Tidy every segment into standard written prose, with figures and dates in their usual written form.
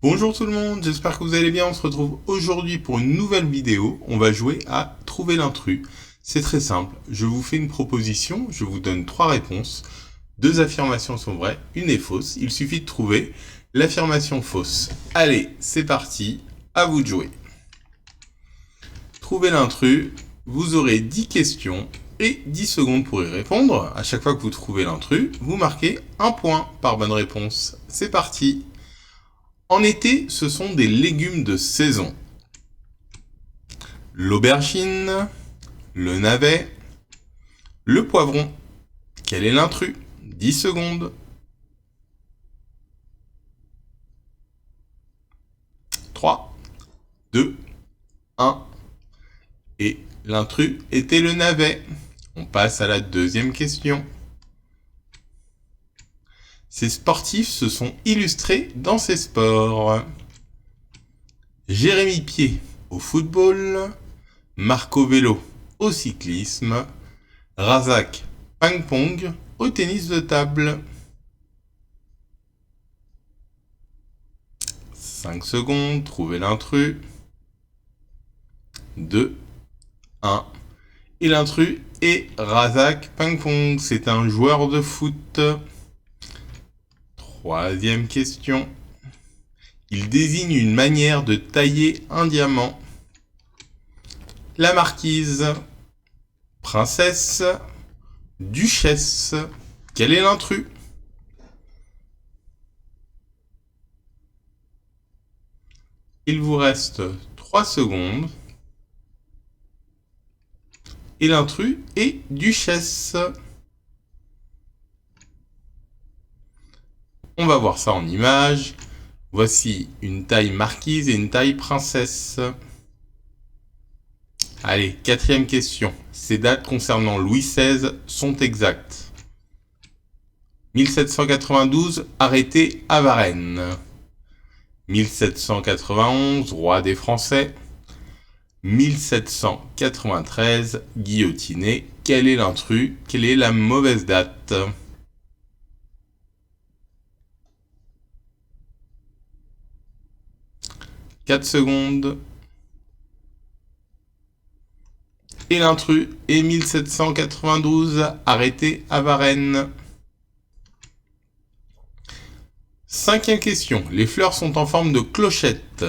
Bonjour tout le monde, j'espère que vous allez bien. On se retrouve aujourd'hui pour une nouvelle vidéo. On va jouer à trouver l'intrus. C'est très simple, je vous fais une proposition, je vous donne 3 réponses. 2 affirmations sont vraies, une est fausse. Il suffit de trouver l'affirmation fausse. Allez, c'est parti, à vous de jouer. Trouvez l'intrus, vous aurez 10 questions et 10 secondes pour y répondre. À chaque fois que vous trouvez l'intrus, vous marquez un point par bonne réponse. C'est parti. En été, ce sont des légumes de saison. L'aubergine, le navet, le poivron. Quel est l'intrus? 10 secondes. 3, 2, 1. Et l'intrus était le navet. On passe à la deuxième question. Ces sportifs se sont illustrés dans ces sports. Jérémy Pied au football, Marco Vélo au cyclisme, Razak ping-pong au tennis de table. 5 secondes, trouvez l'intrus. 2, 1. Et l'intrus est Razak ping-pong, c'est un joueur de foot. Troisième question. Il désigne une manière de tailler un diamant. La marquise, princesse, duchesse. Quel est l'intrus? Il vous reste 3 secondes. Et l'intrus est duchesse. On va voir ça en image. Voici une taille marquise et une taille princesse. Allez, quatrième question. Ces dates concernant Louis XVI sont exactes. 1792, arrêté à Varennes. 1791, roi des Français. 1793, guillotiné. Quel est l'intrus? Quelle est la mauvaise date? « 4 secondes. Et l'intrus est 1792, arrêté à Varennes. Cinquième question. Les fleurs sont en forme de clochette.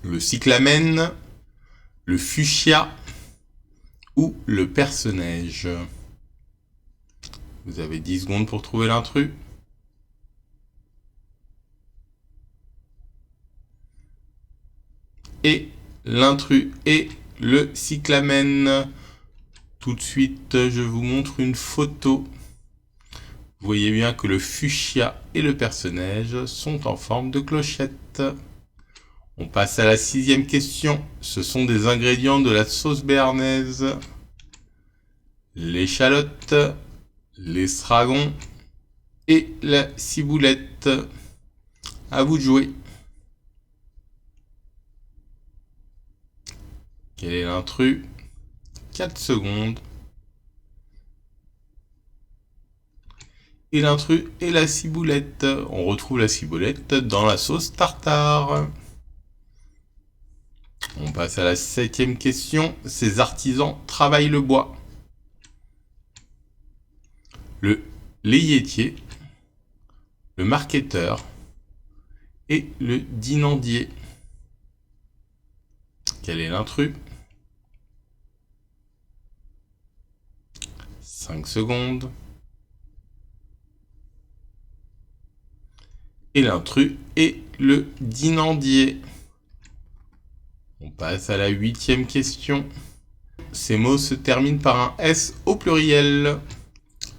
Le cyclamen, le fuchsia ou le perce-neige. Vous avez 10 secondes pour trouver l'intrus. Et l'intrus est le cyclamen. Tout de suite, je vous montre une photo. Vous voyez bien que le fuchsia et le perce-neige sont en forme de clochette. On passe à la 6e question. Ce sont des ingrédients de la sauce béarnaise. L'échalote, l'estragon et la ciboulette. À vous de jouer. Quel est l'intrus? 4 secondes. Et l'intrus est la ciboulette. On retrouve la ciboulette dans la sauce tartare. On passe à la 7e question. Ces artisans travaillent le bois. Le layetier, le marquetteur et le dinandier. Quel est l'intrus? 5 secondes. Et l'intrus est le dinandier. On passe à la 8e question. Ces mots se terminent par un S au pluriel.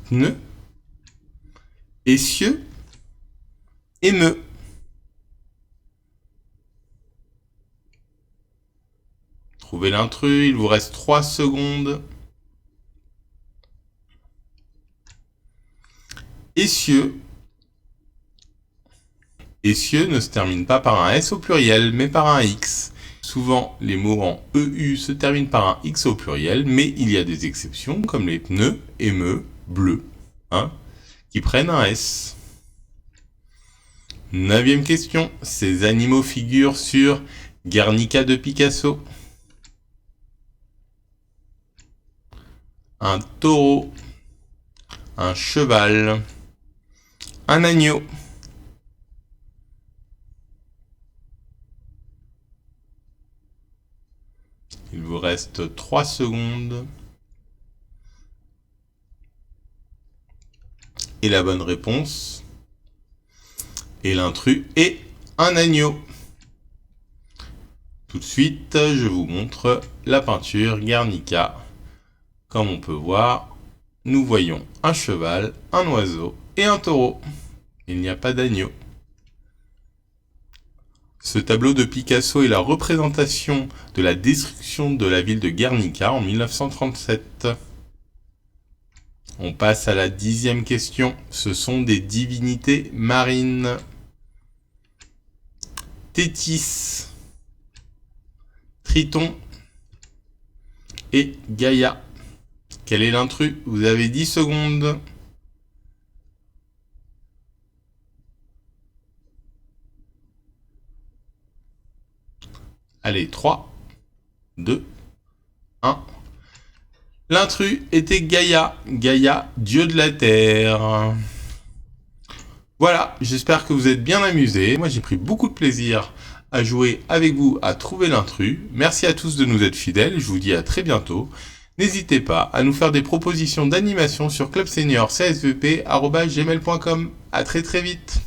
Pneu, essieu, émeu. Trouvez l'intrus, il vous reste 3 secondes. Essieu. Essieu ne se termine pas par un S au pluriel, mais par un X. Souvent, les mots en EU se terminent par un X au pluriel, mais il y a des exceptions, comme les pneus, émeu, bleu, qui prennent un S. 9e question. Ces animaux figurent sur Guernica de Picasso. Un taureau, un cheval, un agneau. Il vous reste 3 secondes. Et la bonne réponse et l'intrus est un agneau. Tout de suite, je vous montre la peinture Guernica. Comme on peut voir, nous voyons un cheval, un oiseau et un taureau. Il n'y a pas d'agneau. Ce tableau de Picasso est la représentation de la destruction de la ville de Guernica en 1937. On passe à la 10e question. Ce sont des divinités marines. Thétis, Triton et Gaïa. Quel est l'intrus? Vous avez 10 secondes. Allez, 3, 2, 1. L'intrus était Gaïa. Gaïa, dieu de la terre. Voilà, j'espère que vous êtes bien amusés. Moi, j'ai pris beaucoup de plaisir à jouer avec vous, à trouver l'intrus. Merci à tous de nous être fidèles. Je vous dis à très bientôt. N'hésitez pas à nous faire des propositions d'animation sur clubseniorcsvp@gmail.com. À très vite.